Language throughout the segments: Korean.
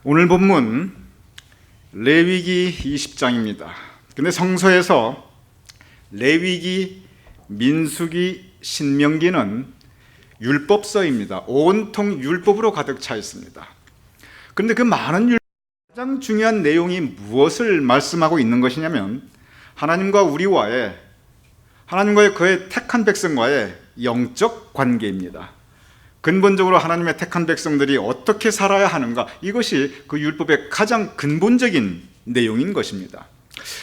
오늘 본문 레위기 20장입니다. 근데 성서에서 레위기, 민수기, 신명기는 율법서입니다. 온통 율법으로 가득 차 있습니다. 그런데 그 많은 율법 가장 중요한 내용이 무엇을 말씀하고 있는 것이냐면 하나님과의 그의 택한 백성과의 영적 관계입니다. 근본적으로 하나님의 택한 백성들이 어떻게 살아야 하는가, 이것이 그 율법의 가장 근본적인 내용인 것입니다.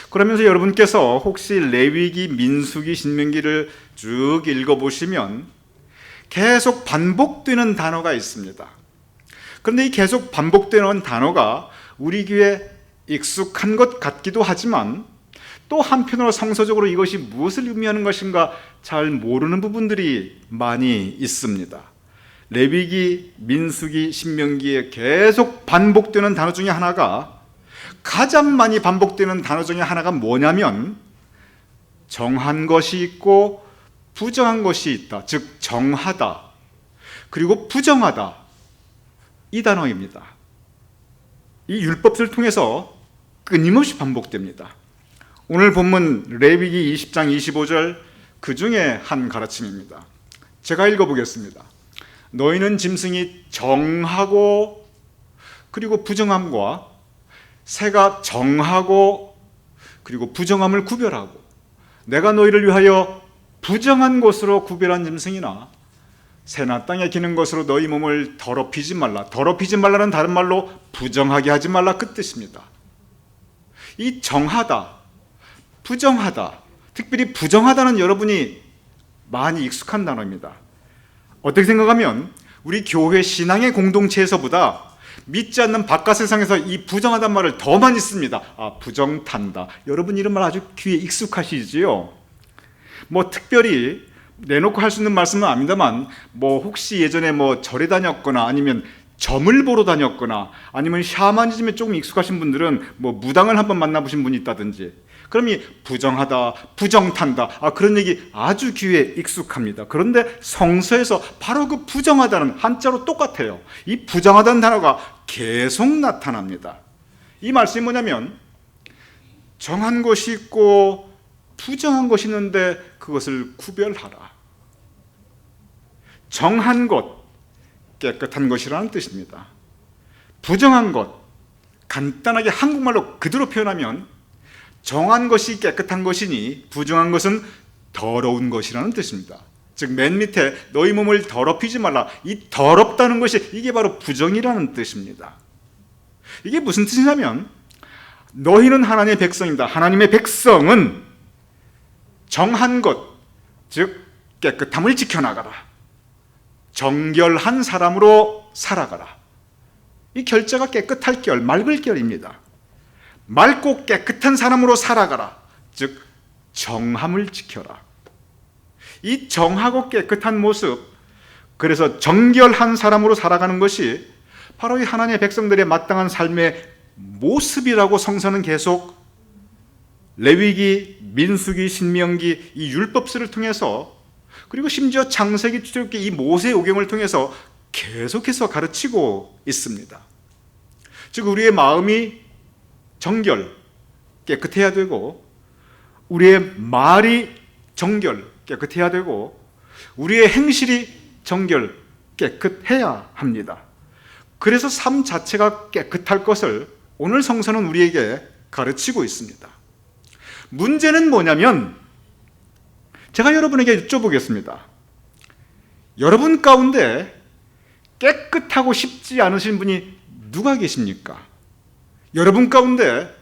그러면서 여러분께서 혹시 레위기, 민수기, 신명기를 쭉 읽어보시면 계속 반복되는 단어가 있습니다. 그런데 이 계속 반복되는 단어가 우리 귀에 익숙한 것 같기도 하지만 또 한편으로 성서적으로 이것이 무엇을 의미하는 것인가 잘 모르는 부분들이 많이 있습니다. 레위기, 민수기, 신명기에 계속 반복되는 단어 중에 하나가, 가장 많이 반복되는 단어 중에 하나가 뭐냐면 정한 것이 있고 부정한 것이 있다. 즉 정하다 그리고 부정하다, 이 단어입니다. 이 율법을 통해서 끊임없이 반복됩니다. 오늘 본문 레위기 20장 25절 그 중에 한 가르침입니다. 제가 읽어보겠습니다. 너희는 짐승이 정하고 그리고 부정함과 새가 정하고 그리고 부정함을 구별하고, 내가 너희를 위하여 부정한 것으로 구별한 짐승이나 새나 땅에 기는 것으로 너희 몸을 더럽히지 말라. 더럽히지 말라는 다른 말로 부정하게 하지 말라, 그 뜻입니다. 이 정하다, 부정하다, 특별히 부정하다는 여러분이 많이 익숙한 단어입니다. 어떻게 생각하면 우리 교회 신앙의 공동체에서보다 믿지 않는 바깥 세상에서 이 부정하다는 말을 더 많이 씁니다. 부정탄다. 여러분 이런 말 아주 귀에 익숙하시지요? 특별히 내놓고 할 수 있는 말씀은 아닙니다만, 혹시 예전에 절에 다녔거나 아니면 점을 보러 다녔거나 아니면 샤머니즘에 조금 익숙하신 분들은 무당을 한번 만나보신 분이 있다든지, 그럼 이 부정하다, 부정탄다, 그런 얘기 아주 귀에 익숙합니다. 그런데 성서에서 바로 그 부정하다는 한자로 똑같아요. 이 부정하다는 단어가 계속 나타납니다. 이 말씀이 뭐냐면 정한 것이 있고 부정한 것이 있는데 그것을 구별하라. 정한 것, 깨끗한 것이라는 뜻입니다. 부정한 것, 간단하게 한국말로 그대로 표현하면 정한 것이 깨끗한 것이니 부정한 것은 더러운 것이라는 뜻입니다. 즉 맨 밑에 너희 몸을 더럽히지 말라, 이 더럽다는 것이 이게 바로 부정이라는 뜻입니다. 이게 무슨 뜻이냐면 너희는 하나님의 백성이다. 하나님의 백성은 정한 것, 즉 깨끗함을 지켜나가라. 정결한 사람으로 살아가라. 이 결자가 깨끗할 결, 맑을 결입니다. 맑고 깨끗한 사람으로 살아가라. 즉 정함을 지켜라. 이 정하고 깨끗한 모습, 그래서 정결한 사람으로 살아가는 것이 바로 이 하나님의 백성들의 마땅한 삶의 모습이라고 성서는 계속 레위기, 민수기, 신명기, 이 율법서를 통해서, 그리고 심지어 창세기, 출애굽기 이 모세오경을 통해서 계속해서 가르치고 있습니다. 즉 우리의 마음이 정결, 깨끗해야 되고, 우리의 말이 정결, 깨끗해야 되고, 우리의 행실이 정결, 깨끗해야 합니다. 그래서 삶 자체가 깨끗할 것을 오늘 성서는 우리에게 가르치고 있습니다. 문제는 뭐냐면, 제가 여러분에게 여쭤보겠습니다. 여러분 가운데 깨끗하고 싶지 않으신 분이 누가 계십니까? 여러분 가운데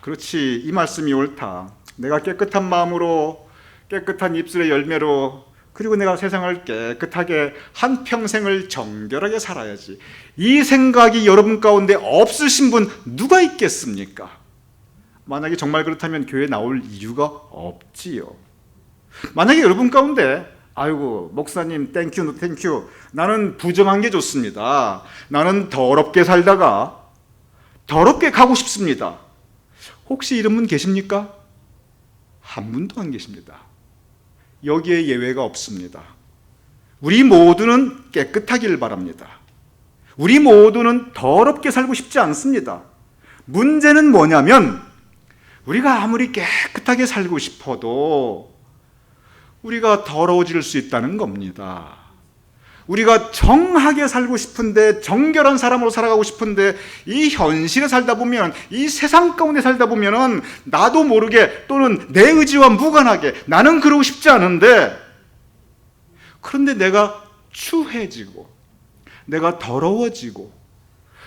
그렇지, 이 말씀이 옳다. 내가 깨끗한 마음으로, 깨끗한 입술의 열매로, 그리고 내가 세상을 깨끗하게 한평생을 정결하게 살아야지, 이 생각이 여러분 가운데 없으신 분 누가 있겠습니까? 만약에 정말 그렇다면 교회에 나올 이유가 없지요. 만약에 여러분 가운데 아이고 목사님 땡큐 노 땡큐, 나는 부정한 게 좋습니다, 나는 더럽게 살다가 더럽게 가고 싶습니다, 혹시 이런 분 계십니까? 한 분도 안 계십니다. 여기에 예외가 없습니다. 우리 모두는 깨끗하길 바랍니다. 우리 모두는 더럽게 살고 싶지 않습니다. 문제는 뭐냐면 우리가 아무리 깨끗하게 살고 싶어도 우리가 더러워질 수 있다는 겁니다. 우리가 정하게 살고 싶은데, 정결한 사람으로 살아가고 싶은데, 이 현실에 살다 보면, 이 세상 가운데 살다 보면은 나도 모르게 또는 내 의지와 무관하게 나는 그러고 싶지 않은데, 그런데 내가 추해지고 내가 더러워지고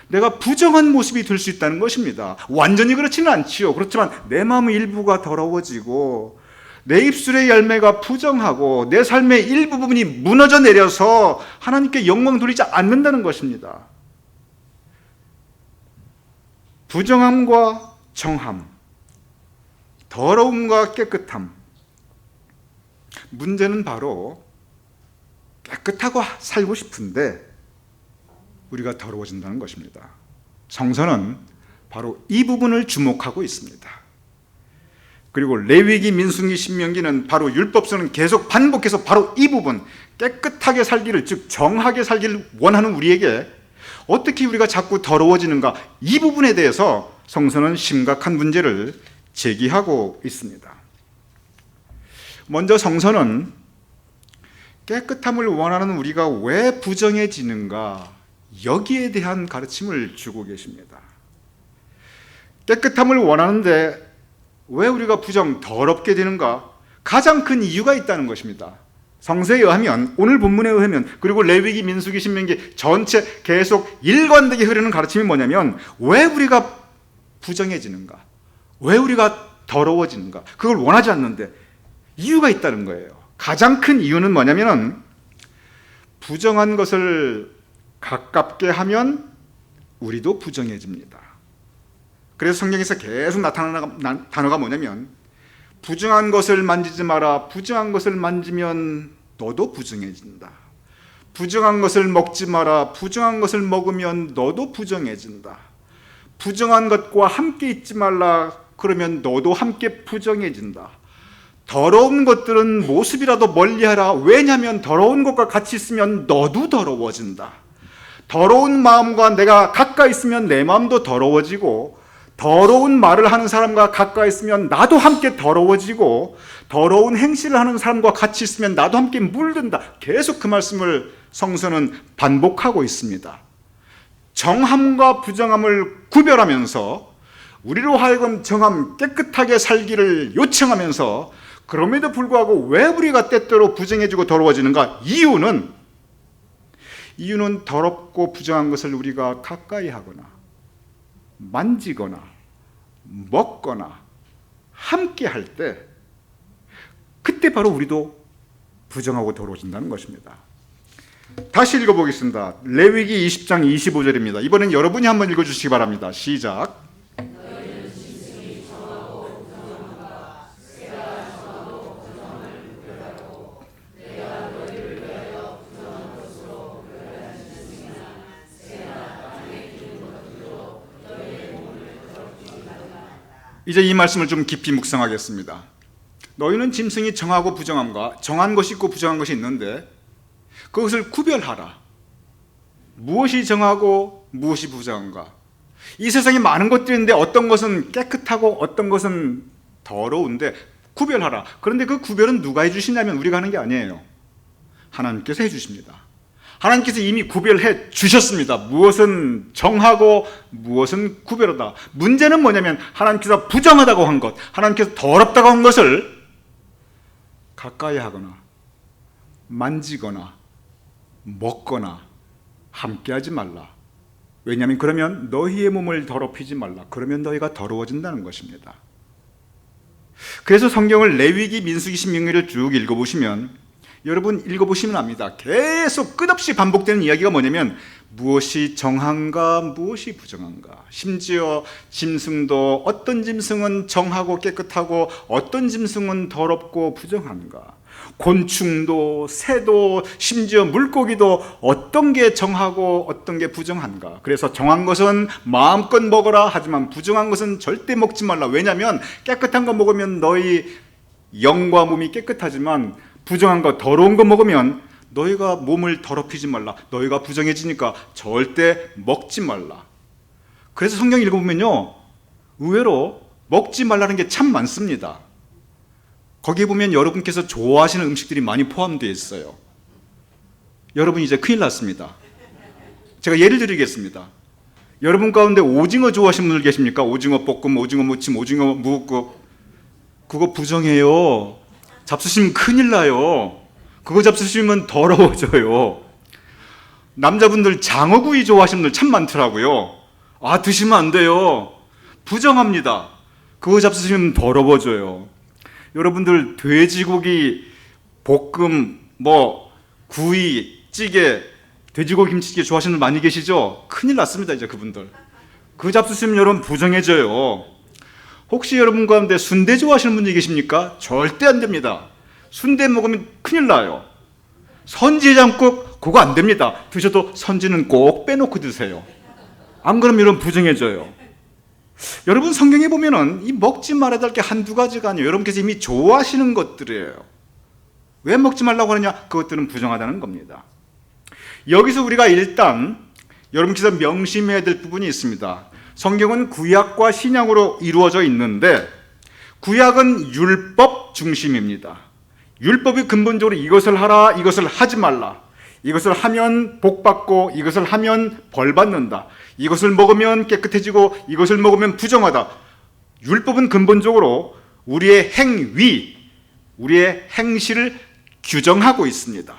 내가 부정한 모습이 될 수 있다는 것입니다. 완전히 그렇지는 않지요. 그렇지만 내 마음의 일부가 더러워지고 내 입술의 열매가 부정하고 내 삶의 일부분이 무너져 내려서 하나님께 영광 돌리지 않는다는 것입니다. 부정함과 정함, 더러움과 깨끗함. 문제는 바로 깨끗하고 살고 싶은데 우리가 더러워진다는 것입니다. 성서는 바로 이 부분을 주목하고 있습니다. 그리고 레위기, 민수기, 신명기는 바로 율법서는 계속 반복해서 바로 이 부분, 깨끗하게 살기를, 즉 정하게 살기를 원하는 우리에게 어떻게 우리가 자꾸 더러워지는가, 이 부분에 대해서 성서는 심각한 문제를 제기하고 있습니다. 먼저 성서는 깨끗함을 원하는 우리가 왜 부정해지는가, 여기에 대한 가르침을 주고 계십니다. 깨끗함을 원하는데 왜 우리가 더럽게 되는가? 가장 큰 이유가 있다는 것입니다. 성서에 의하면, 오늘 본문에 의하면, 그리고 레위기, 민수기, 신명기 전체 계속 일관되게 흐르는 가르침이 뭐냐면, 왜 우리가 부정해지는가? 왜 우리가 더러워지는가? 그걸 원하지 않는데 이유가 있다는 거예요. 가장 큰 이유는 뭐냐면, 부정한 것을 가깝게 하면 우리도 부정해집니다. 그래서 성경에서 계속 나타나는 단어가 뭐냐면, 부정한 것을 만지지 마라. 부정한 것을 만지면 너도 부정해진다. 부정한 것을 먹지 마라. 부정한 것을 먹으면 너도 부정해진다. 부정한 것과 함께 있지 말라. 그러면 너도 함께 부정해진다. 더러운 것들은 모습이라도 멀리하라. 왜냐하면 더러운 것과 같이 있으면 너도 더러워진다. 더러운 마음과 내가 가까이 있으면 내 마음도 더러워지고, 더러운 말을 하는 사람과 가까이 있으면 나도 함께 더러워지고, 더러운 행실을 하는 사람과 같이 있으면 나도 함께 물든다. 계속 그 말씀을 성서는 반복하고 있습니다. 정함과 부정함을 구별하면서 우리로 하여금 정함, 깨끗하게 살기를 요청하면서, 그럼에도 불구하고 왜 우리가 때때로 부정해지고 더러워지는가? 이유는 더럽고 부정한 것을 우리가 가까이 하거나 만지거나 먹거나 함께 할 때, 그때 바로 우리도 부정하고 더러워진다는 것입니다. 다시 읽어보겠습니다. 레위기 20장 25절입니다. 이번엔 여러분이 한번 읽어주시기 바랍니다. 시작. 이제 이 말씀을 좀 깊이 묵상하겠습니다. 너희는 짐승이 정하고 부정함과 정한 것이 있고 부정한 것이 있는데 그것을 구별하라. 무엇이 정하고 무엇이 부정한가? 이 세상에 많은 것들이 있는데 어떤 것은 깨끗하고 어떤 것은 더러운데 구별하라. 그런데 그 구별은 누가 해주시냐면 우리가 하는 게 아니에요. 하나님께서 해주십니다. 하나님께서 이미 구별해 주셨습니다. 무엇은 정하고 무엇은 구별하다. 문제는 뭐냐면 하나님께서 부정하다고 한 것, 하나님께서 더럽다고 한 것을 가까이 하거나 만지거나 먹거나 함께하지 말라. 왜냐하면 그러면 너희의 몸을 더럽히지 말라. 그러면 너희가 더러워진다는 것입니다. 그래서 성경을 레위기, 민수기, 신명기를 쭉 읽어보시면, 여러분 읽어보시면 압니다. 계속 끝없이 반복되는 이야기가 뭐냐면 무엇이 정한가 무엇이 부정한가. 심지어 짐승도 어떤 짐승은 정하고 깨끗하고 어떤 짐승은 더럽고 부정한가. 곤충도 새도 심지어 물고기도 어떤 게 정하고 어떤 게 부정한가. 그래서 정한 것은 마음껏 먹어라. 하지만 부정한 것은 절대 먹지 말라. 왜냐하면 깨끗한 거 먹으면 너희 영과 몸이 깨끗하지만 부정한 거, 더러운 거 먹으면 너희가 몸을 더럽히지 말라. 너희가 부정해지니까 절대 먹지 말라. 그래서 성경 읽어보면요, 의외로 먹지 말라는 게 참 많습니다. 거기에 보면 여러분께서 좋아하시는 음식들이 많이 포함되어 있어요. 여러분 이제 큰일 났습니다. 제가 예를 드리겠습니다. 여러분 가운데 오징어 좋아하시는 분들 계십니까? 오징어 볶음, 오징어 무침, 오징어 무국. 그거 부정해요. 잡수시면 큰일 나요. 그거 잡수시면 더러워져요. 남자분들 장어구이 좋아하시는 분들 참 많더라고요. 아, 드시면 안 돼요. 부정합니다. 그거 잡수시면 더러워져요. 여러분들 돼지고기 볶음, 구이, 찌개, 돼지고기 김치찌개 좋아하시는 분 많이 계시죠? 큰일 났습니다, 이제 그분들. 그거 잡수시면 여러분 부정해져요. 혹시 여러분 가운데 순대 좋아하시는 분이 계십니까? 절대 안 됩니다. 순대 먹으면 큰일 나요. 선지해장국 그거 안 됩니다. 드셔도 선지는 꼭 빼놓고 드세요. 안 그러면 여러분 부정해져요. 여러분 성경에 보면은 이 먹지 말아야 될 게 한두 가지가 아니에요. 여러분께서 이미 좋아하시는 것들이에요. 왜 먹지 말라고 하느냐? 그것들은 부정하다는 겁니다. 여기서 우리가 일단 여러분께서 명심해야 될 부분이 있습니다. 성경은 구약과 신약으로 이루어져 있는데 구약은 율법 중심입니다. 율법이 근본적으로 이것을 하라, 이것을 하지 말라. 이것을 하면 복받고 이것을 하면 벌받는다. 이것을 먹으면 깨끗해지고 이것을 먹으면 부정하다. 율법은 근본적으로 우리의 행위, 우리의 행실을 규정하고 있습니다.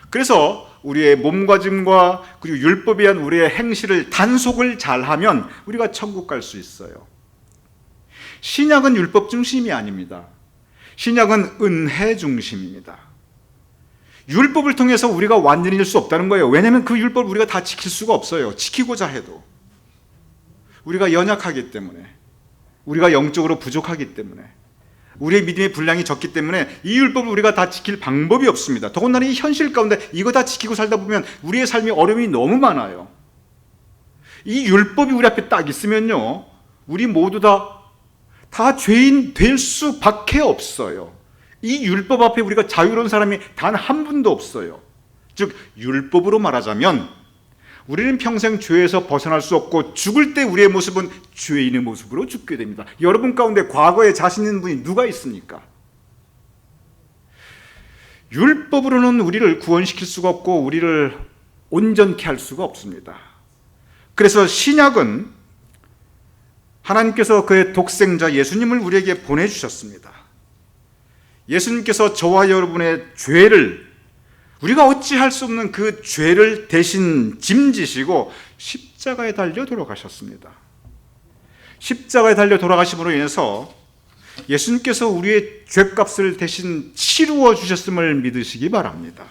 그래서 우리의 몸가짐과 그리고 율법에 의한 우리의 행실을 단속을 잘하면 우리가 천국 갈 수 있어요. 신약은 율법 중심이 아닙니다. 신약은 은혜 중심입니다. 율법을 통해서 우리가 완전해질 수 없다는 거예요. 왜냐하면 그 율법을 우리가 다 지킬 수가 없어요. 지키고자 해도. 우리가 연약하기 때문에, 우리가 영적으로 부족하기 때문에, 우리의 믿음의 분량이 적기 때문에 이 율법을 우리가 다 지킬 방법이 없습니다. 더군다나 이 현실 가운데 이거 다 지키고 살다 보면 우리의 삶에 어려움이 너무 많아요. 이 율법이 우리 앞에 딱 있으면요, 우리 모두 다 죄인 될 수밖에 없어요. 이 율법 앞에 우리가 자유로운 사람이 단 한 분도 없어요. 즉 율법으로 말하자면 우리는 평생 죄에서 벗어날 수 없고 죽을 때 우리의 모습은 죄인의 모습으로 죽게 됩니다. 여러분 가운데 과거에 자신 있는 분이 누가 있습니까? 율법으로는 우리를 구원시킬 수가 없고 우리를 온전케 할 수가 없습니다. 그래서 신약은 하나님께서 그의 독생자 예수님을 우리에게 보내주셨습니다. 예수님께서 저와 여러분의 죄를, 우리가 어찌할 수 없는 그 죄를 대신 짐지시고 십자가에 달려 돌아가셨습니다. 십자가에 달려 돌아가심으로 인해서 예수님께서 우리의 죄값을 대신 치루어 주셨음을 믿으시기 바랍니다.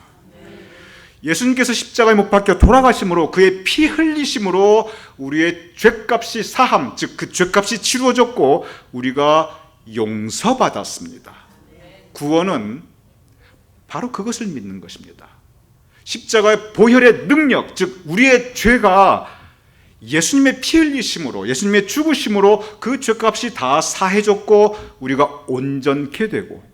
예수님께서 십자가에 못 박혀 돌아가심으로, 그의 피 흘리심으로 우리의 죄값이 사함, 즉 그 죄값이 치루어졌고 우리가 용서받았습니다. 구원은 바로 그것을 믿는 것입니다. 십자가의 보혈의 능력, 즉 우리의 죄가 예수님의 피 흘리심으로, 예수님의 죽으심으로 그 죄값이 다 사해졌고 우리가 온전케 되고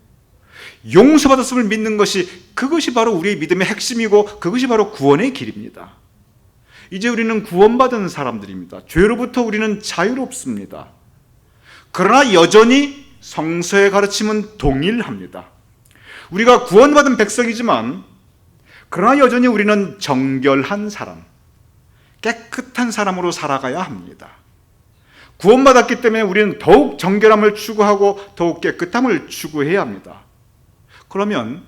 용서받았음을 믿는 것이, 그것이 바로 우리의 믿음의 핵심이고 그것이 바로 구원의 길입니다. 이제 우리는 구원받은 사람들입니다. 죄로부터 우리는 자유롭습니다. 그러나 여전히 성서의 가르침은 동일합니다. 우리가 구원받은 백성이지만 그러나 여전히 우리는 정결한 사람, 깨끗한 사람으로 살아가야 합니다. 구원받았기 때문에 우리는 더욱 정결함을 추구하고 더욱 깨끗함을 추구해야 합니다. 그러면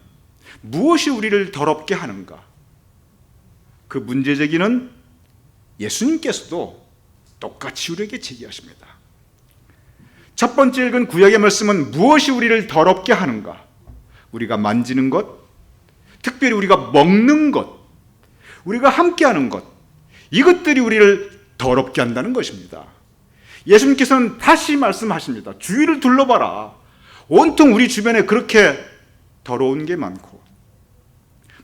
무엇이 우리를 더럽게 하는가? 그 문제 제기는 예수님께서도 똑같이 우리에게 제기하십니다. 첫 번째 읽은 구약의 말씀은 무엇이 우리를 더럽게 하는가? 우리가 만지는 것, 특별히 우리가 먹는 것, 우리가 함께하는 것, 이것들이 우리를 더럽게 한다는 것입니다. 예수님께서는 다시 말씀하십니다. 주위를 둘러봐라. 온통 우리 주변에 그렇게 더러운 게 많고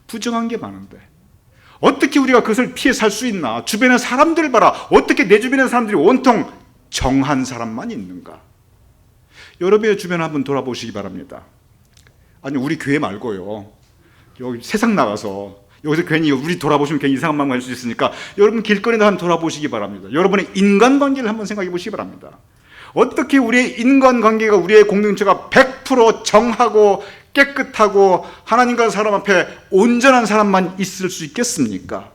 부정한 게 많은데 어떻게 우리가 그것을 피해 살 수 있나? 주변의 사람들을 봐라. 어떻게 내 주변의 사람들이 온통 정한 사람만 있는가? 여러분의 주변을 한번 돌아보시기 바랍니다. 아니, 우리 교회 말고요, 여기 세상 나가서 여기서 괜히 우리 돌아보시면 괜히 이상한 마음 할 수 있으니까 여러분 길거리에 한번 돌아보시기 바랍니다. 여러분의 인간관계를 한번 생각해 보시기 바랍니다. 어떻게 우리의 인간관계가, 우리의 공동체가 100% 정하고 깨끗하고 하나님과 사람 앞에 온전한 사람만 있을 수 있겠습니까?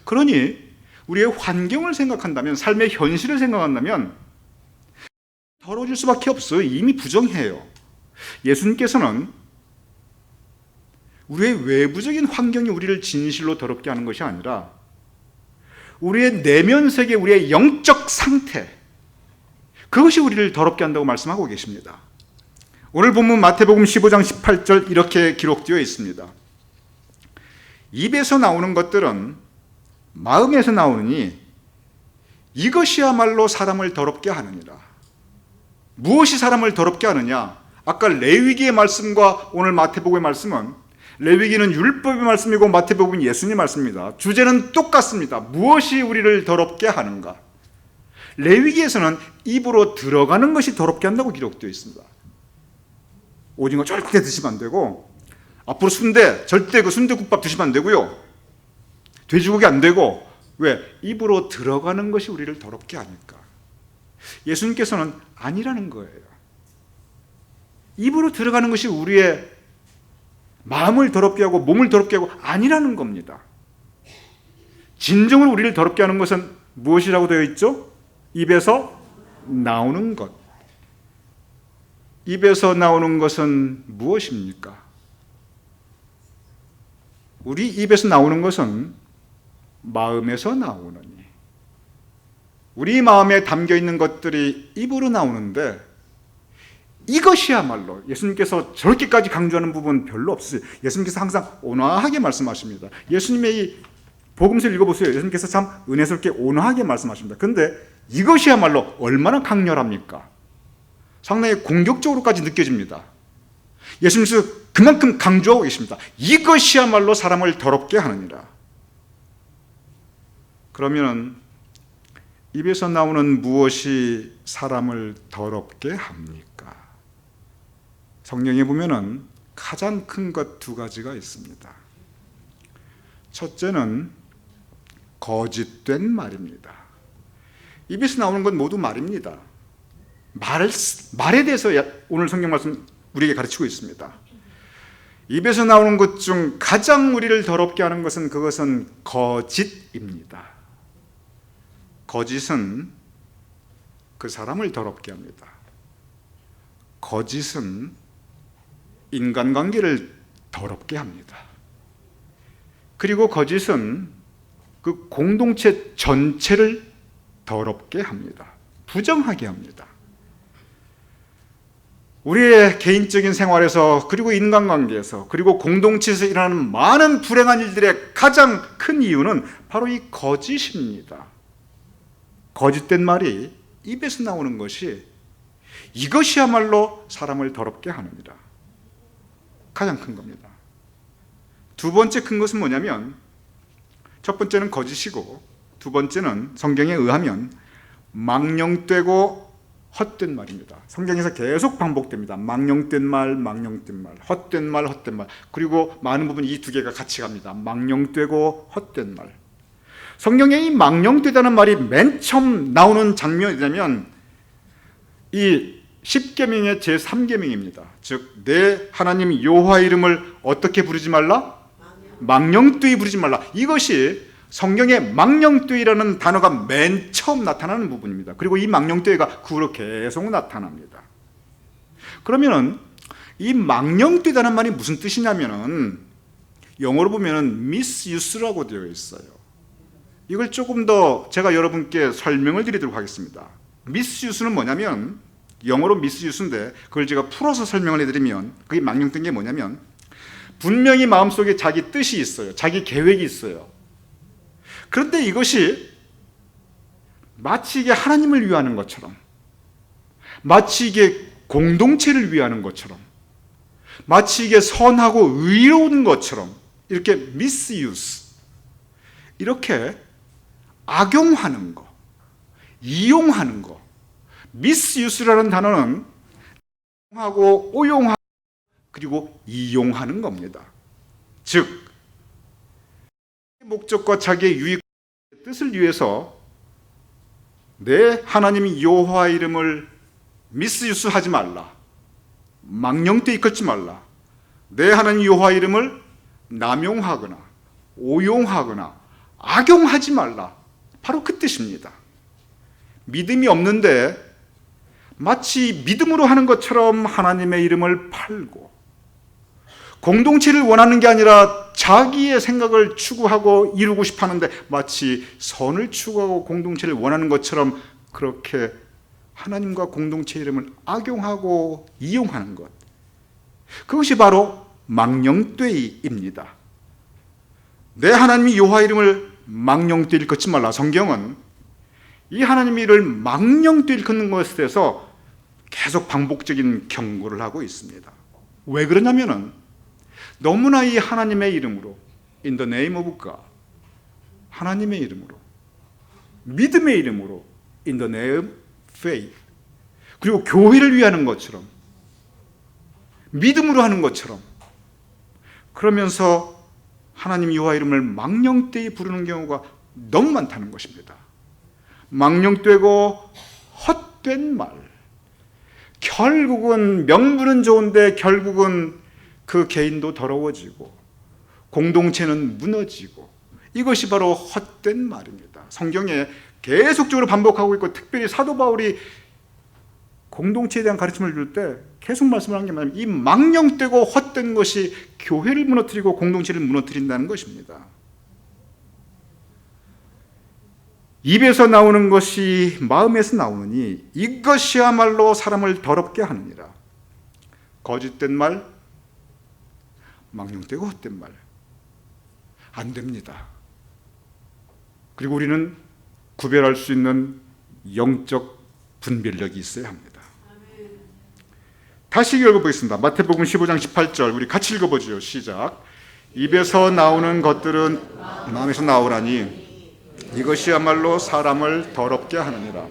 그러니 우리의 환경을 생각한다면, 삶의 현실을 생각한다면 더러워질 수밖에 없어요. 이미 부정해요. 예수님께서는 우리의 외부적인 환경이 우리를 진실로 더럽게 하는 것이 아니라 우리의 내면 세계, 우리의 영적 상태, 그것이 우리를 더럽게 한다고 말씀하고 계십니다. 오늘 본문 마태복음 15장 18절 이렇게 기록되어 있습니다. 입에서 나오는 것들은 마음에서 나오느니 이것이야말로 사람을 더럽게 하느니라. 무엇이 사람을 더럽게 하느냐? 아까 레위기의 말씀과 오늘 마태복음의 말씀은, 레위기는 율법의 말씀이고 마태복음은 예수님의 말씀입니다. 주제는 똑같습니다. 무엇이 우리를 더럽게 하는가? 레위기에서는 입으로 들어가는 것이 더럽게 한다고 기록되어 있습니다. 오징어 절대 드시면 안 되고, 앞으로 순대, 절대 그 순대국밥 드시면 안 되고요. 돼지고기 안 되고. 왜? 입으로 들어가는 것이 우리를 더럽게 하니까. 예수님께서는 아니라는 거예요. 입으로 들어가는 것이 우리의 마음을 더럽게 하고 몸을 더럽게 하고 아니라는 겁니다. 진정으로 우리를 더럽게 하는 것은 무엇이라고 되어 있죠? 입에서 나오는 것. 입에서 나오는 것은 무엇입니까? 우리 입에서 나오는 것은 마음에서 나오느니, 우리 마음에 담겨 있는 것들이 입으로 나오는데, 이것이야말로 예수님께서 저렇게까지 강조하는 부분 별로 없어요. 예수님께서 항상 온화하게 말씀하십니다. 예수님의 이 복음서를 읽어보세요. 예수님께서 참 은혜스럽게 온화하게 말씀하십니다. 그런데 이것이야말로 얼마나 강렬합니까? 상당히 공격적으로까지 느껴집니다. 예수님께서 그만큼 강조하고 계십니다. 이것이야말로 사람을 더럽게 하느니라. 그러면 입에서 나오는 무엇이 사람을 더럽게 합니까? 성경에 보면은 가장 큰 것 두 가지가 있습니다. 첫째는 거짓된 말입니다. 입에서 나오는 건 모두 말입니다. 말에 대해서 오늘 성경 말씀 우리에게 가르치고 있습니다. 입에서 나오는 것 중 가장 우리를 더럽게 하는 것은, 그것은 거짓입니다. 거짓은 그 사람을 더럽게 합니다. 거짓은 인간관계를 더럽게 합니다. 그리고 거짓은 그 공동체 전체를 더럽게 합니다. 부정하게 합니다. 우리의 개인적인 생활에서, 그리고 인간관계에서, 그리고 공동체에서 일어나는 많은 불행한 일들의 가장 큰 이유는 바로 이 거짓입니다. 거짓된 말이 입에서 나오는 것이, 이것이야말로 사람을 더럽게 하느니라. 가장 큰 겁니다. 두 번째 큰 것은 뭐냐면, 첫 번째는 거짓이고, 두 번째는 성경에 의하면 망령되고 헛된 말입니다. 성경에서 계속 반복됩니다. 망령된 말, 망령된 말, 헛된 말, 헛된 말. 그리고 많은 부분 이 두 개가 같이 갑니다. 망령되고 헛된 말. 성경에 이 망령되다는 말이 맨 처음 나오는 장면이라면 이 십계명의 제3계명입니다. 즉, 내 하나님 여호와 이름을 어떻게 부르지 말라? 망령되이 부르지 말라. 이것이 성경에 망령되이라는 단어가 맨 처음 나타나는 부분입니다. 그리고 이 망령되이가 그 후로 계속 나타납니다. 그러면은 이 망령되다는 말이 무슨 뜻이냐면은, 영어로 보면은 misuse라고 되어 있어요. 이걸 조금 더 제가 여러분께 설명을 드리도록 하겠습니다. misuse는 뭐냐면, 영어로 misuse인데 그걸 제가 풀어서 설명을 해드리면, 그게 망령된 게 뭐냐면, 분명히 마음속에 자기 뜻이 있어요. 자기 계획이 있어요. 그런데 이것이 마치 이게 하나님을 위하는 것처럼, 마치 이게 공동체를 위하는 것처럼, 마치 이게 선하고 의로운 것처럼 이렇게 misuse, 이렇게 악용하는 거, 이용하는 거. misuse라는 단어는 하고 오용하고 그리고 이용하는 겁니다. 즉 목적과 자기의 유익 뜻을 위해서 내 하나님 여호와 이름을 미스유스하지 말라, 망령되이 일컫지 말라, 내 하나님 여호와 이름을 남용하거나 오용하거나 악용하지 말라, 바로 그 뜻입니다. 믿음이 없는데 마치 믿음으로 하는 것처럼 하나님의 이름을 팔고, 공동체를 원하는 게 아니라 자기의 생각을 추구하고 이루고 싶어 하는데 마치 선을 추구하고 공동체를 원하는 것처럼 그렇게 하나님과 공동체 이름을 악용하고 이용하는 것, 그것이 바로 망령되이입니다. 내 하나님이 여호와 이름을 망령되이 일컫지 말라. 성경은 이 하나님의 이름을 망령되이 일컫는 것에 대해서 계속 반복적인 경고를 하고 있습니다. 왜 그러냐면은 너무나 이 하나님의 이름으로, in the name of God, 하나님의 이름으로, 믿음의 이름으로, in the name of faith, 그리고 교회를 위하는 것처럼, 믿음으로 하는 것처럼, 그러면서 하나님 여호와 이름을 망령되이 부르는 경우가 너무 많다는 것입니다. 망령되고 헛된 말, 결국은 명분은 좋은데 결국은 그 개인도 더러워지고 공동체는 무너지고, 이것이 바로 헛된 말입니다. 성경에 계속적으로 반복하고 있고, 특별히 사도 바울이 공동체에 대한 가르침을 줄 때 계속 말씀을 한 게 뭐냐면 이 망령되고 헛된 것이 교회를 무너뜨리고 공동체를 무너뜨린다는 것입니다. 입에서 나오는 것이 마음에서 나오느니 이것이야말로 사람을 더럽게 하느니라. 거짓된 말, 망령되고 헛된 말, 안 됩니다. 그리고 우리는 구별할 수 있는 영적 분별력이 있어야 합니다. 다시 읽어보겠습니다. 마태복음 15장 18절 우리 같이 읽어보죠. 시작. 입에서 나오는 것들은 마음에서 나오라니 이것이야말로 사람을 더럽게 하느니라.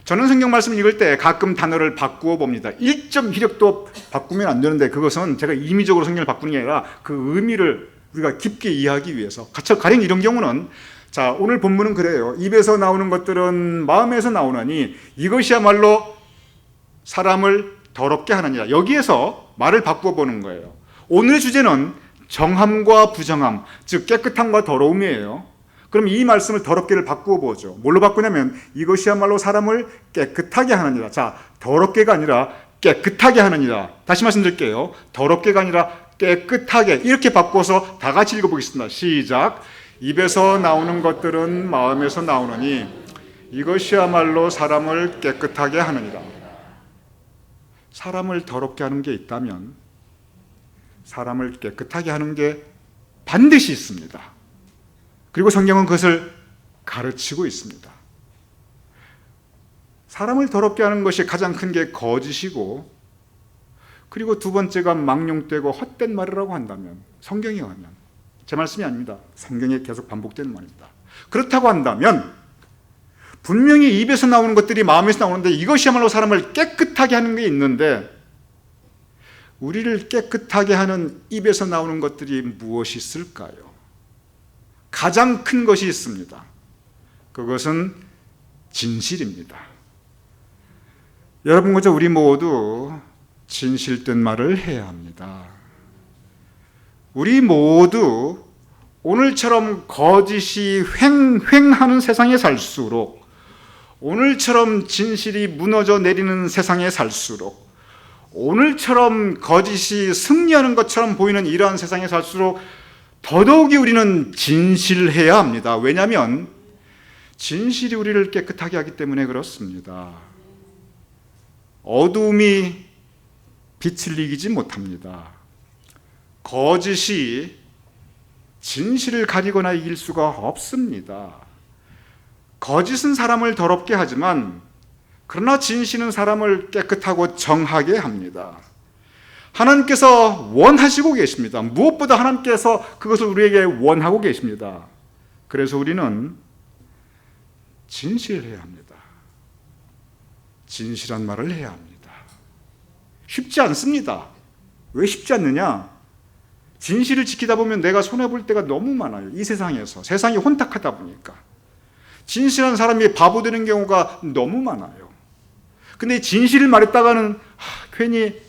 저는 성경 말씀을 읽을 때 가끔 단어를 바꾸어 봅니다. 1.1획도 바꾸면 안 되는데, 그것은 제가 임의적으로 성경을 바꾸는 게 아니라 그 의미를 우리가 깊게 이해하기 위해서. 가령 이런 경우는, 자, 오늘 본문은 그래요. 입에서 나오는 것들은 마음에서 나오나니 이것이야말로 사람을 더럽게 하느니라. 여기에서 말을 바꾸어 보는 거예요. 오늘의 주제는 정함과 부정함, 즉 깨끗함과 더러움이에요. 그럼 이 말씀을 더럽게를 바꾸어 보죠. 뭘로 바꾸냐면 이것이야말로 사람을 깨끗하게 하느니라. 자, 더럽게가 아니라 깨끗하게 하느니라. 다시 말씀드릴게요. 더럽게가 아니라 깨끗하게, 이렇게 바꿔서 다 같이 읽어보겠습니다. 시작. 입에서 나오는 것들은 마음에서 나오느니 이것이야말로 사람을 깨끗하게 하느니라. 사람을 더럽게 하는 게 있다면 사람을 깨끗하게 하는 게 반드시 있습니다. 그리고 성경은 그것을 가르치고 있습니다. 사람을 더럽게 하는 것이 가장 큰 게 거짓이고, 그리고 두 번째가 망령되고 헛된 말이라고 한다면, 성경에 의하면, 제 말씀이 아닙니다. 성경에 계속 반복되는 말입니다. 그렇다고 한다면 분명히 입에서 나오는 것들이 마음에서 나오는데 이것이야말로 사람을 깨끗하게 하는 게 있는데, 우리를 깨끗하게 하는 입에서 나오는 것들이 무엇이 있을까요? 가장 큰 것이 있습니다. 그것은 진실입니다. 여러분, 그저 우리 모두 진실된 말을 해야 합니다. 우리 모두 오늘처럼 거짓이 횡행하는 세상에 살수록, 오늘처럼 진실이 무너져 내리는 세상에 살수록, 오늘처럼 거짓이 승리하는 것처럼 보이는 이러한 세상에 살수록 더더욱이 우리는 진실해야 합니다. 왜냐하면 진실이 우리를 깨끗하게 하기 때문에 그렇습니다. 어둠이 빛을 이기지 못합니다. 거짓이 진실을 가리거나 이길 수가 없습니다. 거짓은 사람을 더럽게 하지만, 그러나 진실은 사람을 깨끗하고 정하게 합니다. 하나님께서 원하시고 계십니다. 무엇보다 하나님께서 그것을 우리에게 원하고 계십니다. 그래서 우리는 진실해야 합니다. 진실한 말을 해야 합니다. 쉽지 않습니다. 왜 쉽지 않느냐? 진실을 지키다 보면 내가 손해볼 때가 너무 많아요. 이 세상에서. 세상이 혼탁하다 보니까. 진실한 사람이 바보 되는 경우가 너무 많아요. 근데 진실을 말했다가는 괜히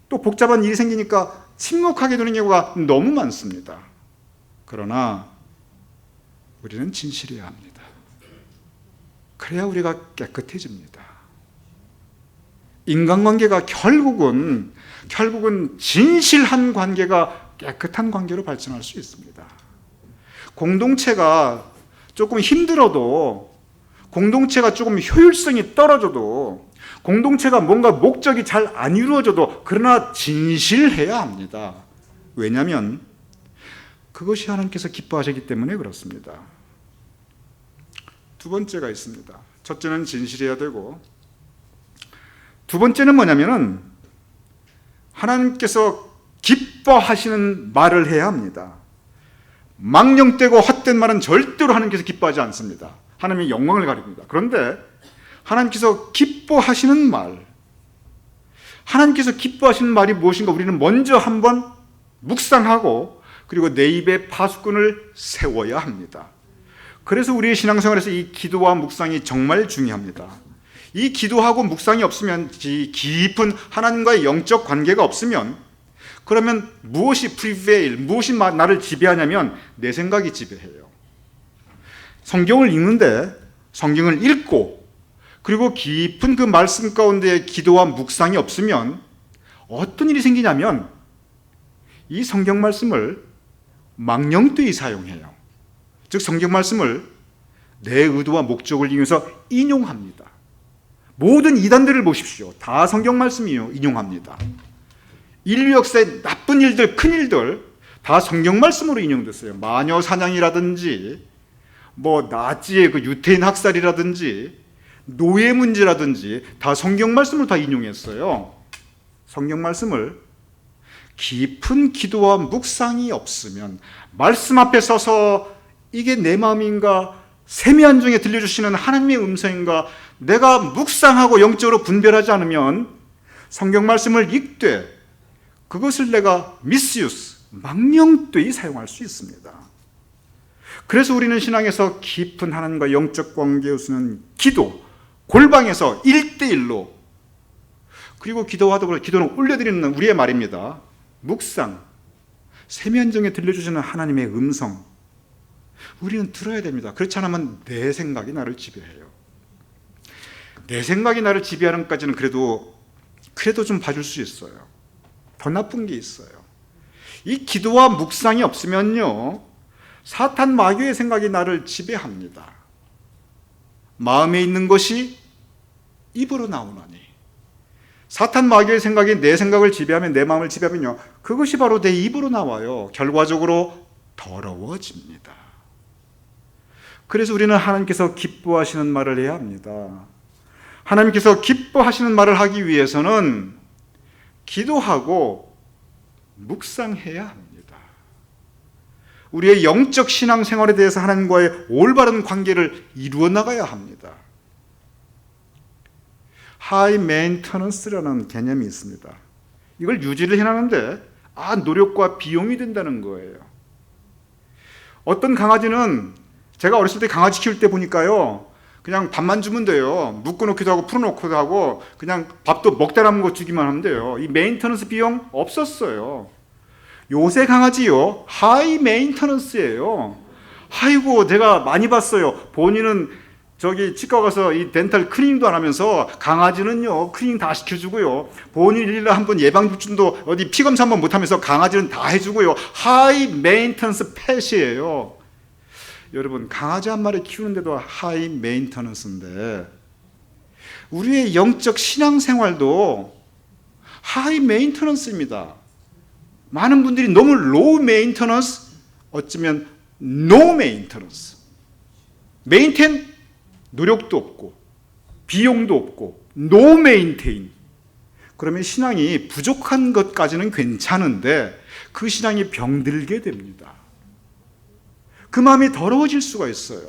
또 복잡한 일이 생기니까 침묵하게 되는 경우가 너무 많습니다. 그러나 우리는 진실해야 합니다. 그래야 우리가 깨끗해집니다. 인간관계가 결국은 진실한 관계가 깨끗한 관계로 발전할 수 있습니다. 공동체가 조금 힘들어도, 공동체가 조금 효율성이 떨어져도, 공동체가 뭔가 목적이 잘 안 이루어져도 그러나 진실해야 합니다. 왜냐하면 그것이 하나님께서 기뻐하시기 때문에 그렇습니다. 두 번째가 있습니다. 첫째는 진실해야 되고, 두 번째는 뭐냐면은 하나님께서 기뻐하시는 말을 해야 합니다. 망령되고 헛된 말은 절대로 하나님께서 기뻐하지 않습니다. 하나님의 영광을 가립니다. 그런데 하나님께서 기뻐하시는 말, 하나님께서 기뻐하시는 말이 무엇인가 우리는 먼저 한번 묵상하고 그리고 내 입에 파수꾼을 세워야 합니다. 그래서 우리의 신앙생활에서 이 기도와 묵상이 정말 중요합니다. 이 기도하고 묵상이 없으면, 이 깊은 하나님과의 영적 관계가 없으면, 그러면 무엇이 prevail, 무엇이 나를 지배하냐면 내 생각이 지배해요. 성경을 읽는데 성경을 읽고 그리고 깊은 그 말씀 가운데 기도와 묵상이 없으면 어떤 일이 생기냐면 이 성경 말씀을 망령되이 사용해요. 즉 성경 말씀을 내 의도와 목적을 이용해서 인용합니다. 모든 이단들을 보십시오. 다 성경 말씀이요 인용합니다. 인류 역사의 나쁜 일들, 큰 일들 다 성경 말씀으로 인용됐어요. 마녀 사냥이라든지 나치의 그 유태인 학살이라든지 노예 문제라든지 다 성경 말씀으로 다 인용했어요. 성경 말씀을 깊은 기도와 묵상이 없으면, 말씀 앞에 서서 이게 내 마음인가, 세미한 중에 들려주시는 하나님의 음성인가 내가 묵상하고 영적으로 분별하지 않으면 성경 말씀을 읽되 그것을 내가 misuse, 망령되이 사용할 수 있습니다. 그래서 우리는 신앙에서 깊은 하나님과 영적 관계에 쓰는 기도, 골방에서 1대1로, 그리고 기도하다 보면 기도는 올려드리는 우리의 말입니다. 묵상, 세면정에 들려주시는 하나님의 음성, 우리는 들어야 됩니다. 그렇지 않으면 내 생각이 나를 지배해요. 내 생각이 나를 지배하는 것까지는 그래도 좀 봐줄 수 있어요. 더 나쁜 게 있어요. 이 기도와 묵상이 없으면요, 사탄 마귀의 생각이 나를 지배합니다. 마음에 있는 것이 입으로 나오나니, 사탄 마귀의 생각이 내 생각을 지배하면, 내 마음을 지배하면요, 그것이 바로 내 입으로 나와요. 결과적으로 더러워집니다. 그래서 우리는 하나님께서 기뻐하시는 말을 해야 합니다. 하나님께서 기뻐하시는 말을 하기 위해서는 기도하고 묵상해야 합니다. 우리의 영적 신앙생활에 대해서 하나님과의 올바른 관계를 이루어 나가야 합니다. 하이 메인터넌스라는 개념이 있습니다. 이걸 유지를 해나가는데 노력과 비용이 된다는 거예요. 어떤 강아지는, 제가 어렸을 때 강아지 키울 때 보니까요, 그냥 밥만 주면 돼요. 묶어놓기도 하고 풀어놓기도 하고 그냥 밥도 먹다 남은 거 주기만 하면 돼요. 이 메인터넌스 비용 없었어요. 요새 강아지요, 하이 메인터넌스예요. 아이고, 제가 많이 봤어요. 본인은 저기 치과 가서 이 덴탈 클리닝도 안 하면서 강아지는요 클리닝 다 시켜주고요, 본인 일일이 한번 예방접종도 어디 피검사 한번 못하면서 강아지는 다 해주고요. 하이 메인터넌스 펫이에요. 여러분, 강아지 한 마리 키우는데도 하이 메인터넌스인데 우리의 영적 신앙생활도 하이 메인터넌스입니다. 많은 분들이 너무 로우 메인터넌스, 어쩌면 노 메인터넌스, 메인텐 노력도 없고 비용도 없고 노 메인테인, 그러면 신앙이 부족한 것까지는 괜찮은데 그 신앙이 병들게 됩니다. 그 마음이 더러워질 수가 있어요.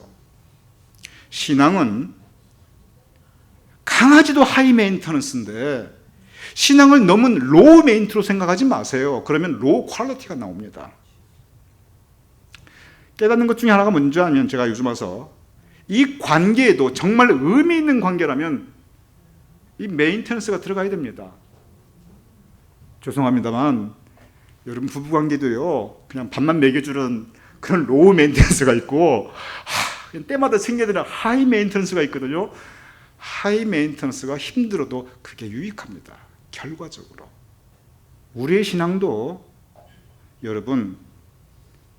신앙은 강아지도 하이 메인터넌스인데 신앙을 너무 로우 메인트로 생각하지 마세요. 그러면 로우 퀄리티가 나옵니다. 깨닫는 것 중에 하나가 뭔지 아면 제가 요즘 와서 이 관계에도 정말 의미 있는 관계라면 이 메인테넌스가 들어가야 됩니다. 죄송합니다만 여러분 부부관계도요 그냥 밥만 먹여주는 그런 로우 메인테넌스가 있고 때마다 생겨드는 하이 메인테넌스가 있거든요. 하이 메인테넌스가 힘들어도 그게 유익합니다. 결과적으로 우리의 신앙도 여러분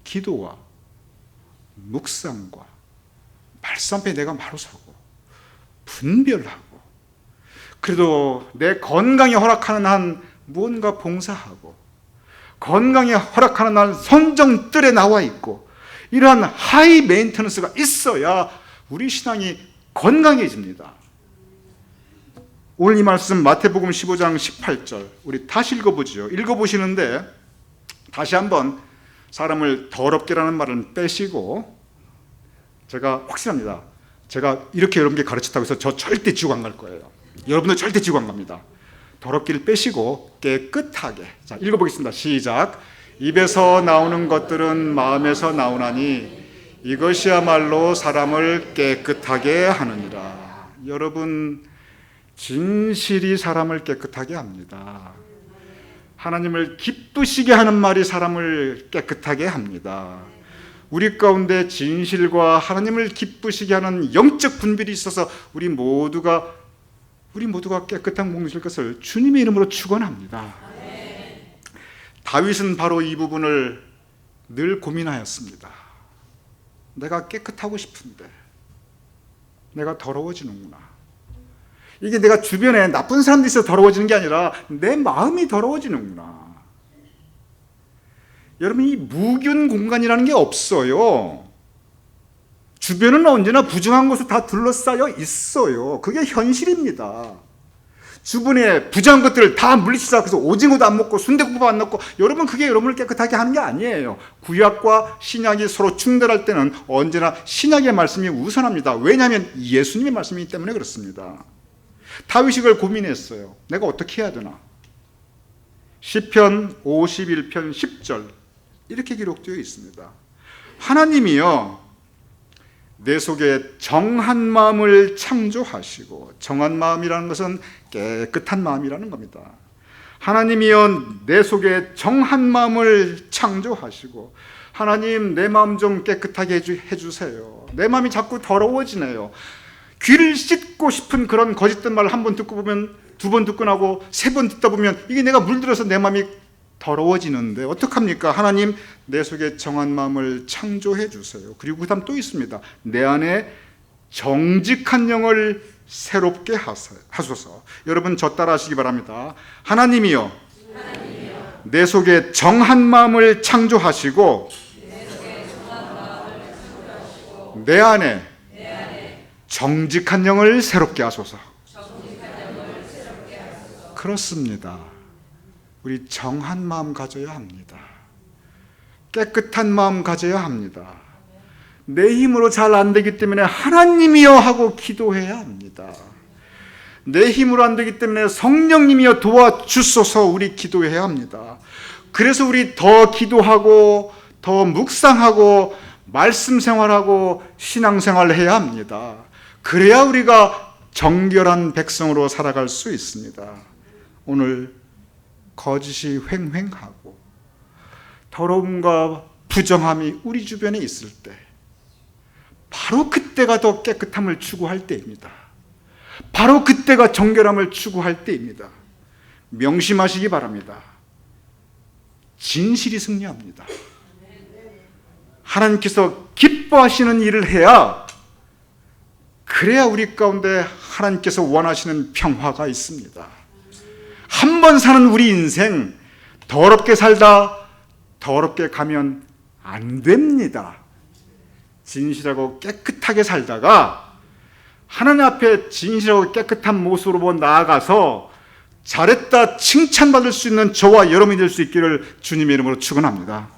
기도와 묵상과 말씀 앞에 내가 바로 서고 분별하고 그래도 내 건강에 허락하는 한 무언가 봉사하고 건강에 허락하는 한 성정뜰에 나와 있고 이러한 하이 메인테넌스가 있어야 우리 신앙이 건강해집니다. 오늘 이 말씀 마태복음 15장 18절 우리 다시 읽어보죠. 읽어보시는데 다시 한번 사람을 더럽게라는 말은 빼시고 제가 확신합니다. 제가 이렇게 여러분께 가르쳤다고 해서 저 절대 지옥 안 갈 거예요. 여러분들 절대 지옥 안 갑니다. 더럽기를 빼시고 깨끗하게. 자, 읽어보겠습니다. 시작. 입에서 나오는 것들은 마음에서 나오나니 이것이야말로 사람을 깨끗하게 하느니라. 여러분 진실이 사람을 깨끗하게 합니다. 하나님을 기쁘시게 하는 말이 사람을 깨끗하게 합니다. 우리 가운데 진실과 하나님을 기쁘시게 하는 영적 분별이 있어서 우리 모두가 깨끗한 공동체일 것을 주님의 이름으로 축원합니다. 다윗은 바로 이 부분을 늘 고민하였습니다. 내가 깨끗하고 싶은데 내가 더러워지는구나. 이게 내가 주변에 나쁜 사람들이 있어서 더러워지는 게 아니라 내 마음이 더러워지는구나. 여러분 이 무균 공간이라는 게 없어요. 주변은 언제나 부정한 것으로 다 둘러싸여 있어요. 그게 현실입니다. 주변에 부정한 것들을 다 물리치자 그래서 오징어도 안 먹고 순대국밥 안 먹고 여러분 그게 여러분을 깨끗하게 하는 게 아니에요. 구약과 신약이 서로 충돌할 때는 언제나 신약의 말씀이 우선합니다. 왜냐하면 예수님의 말씀이기 때문에 그렇습니다. 다윗이 그걸 고민했어요. 내가 어떻게 해야 되나? 시편 51편 10절 이렇게 기록되어 있습니다. 하나님이여 내 속에 정한 마음을 창조하시고, 정한 마음이라는 것은 깨끗한 마음이라는 겁니다. 하나님이여 내 속에 정한 마음을 창조하시고, 하나님 내 마음 좀 깨끗하게 해주세요. 내 마음이 자꾸 더러워지네요. 귀를 씻고 싶은 그런 거짓된 말을 한 번 듣고 보면, 두 번 듣고 나고 세 번 듣다 보면 이게 내가 물들어서 내 마음이 더러워지는데 어떡합니까? 하나님 내 속에 정한 마음을 창조해 주세요. 그리고 그 다음 또 있습니다. 내 안에 정직한 영을 새롭게 하소서. 여러분 저 따라 하시기 바랍니다. 하나님이여 내 속에 정한 마음을 창조하시고 내 안에 정직한 영을 새롭게 하소서. 그렇습니다. 우리 정한 마음 가져야 합니다. 깨끗한 마음 가져야 합니다. 내 힘으로 잘 안 되기 때문에 하나님이여 하고 기도해야 합니다. 내 힘으로 안 되기 때문에 성령님이여 도와주소서 우리 기도해야 합니다. 그래서 우리 더 기도하고 더 묵상하고 말씀 생활하고 신앙 생활을 해야 합니다. 그래야 우리가 정결한 백성으로 살아갈 수 있습니다. 오늘 거짓이 횡횡하고 더러움과 부정함이 우리 주변에 있을 때 바로 그때가 더 깨끗함을 추구할 때입니다. 바로 그때가 정결함을 추구할 때입니다. 명심하시기 바랍니다. 진실이 승리합니다. 하나님께서 기뻐하시는 일을 해야, 그래야 우리 가운데 하나님께서 원하시는 평화가 있습니다. 한 번 사는 우리 인생 더럽게 살다 더럽게 가면 안 됩니다. 진실하고 깨끗하게 살다가 하나님 앞에 진실하고 깨끗한 모습으로 나아가서 잘했다 칭찬받을 수 있는 저와 여러분이 될 수 있기를 주님의 이름으로 축원합니다.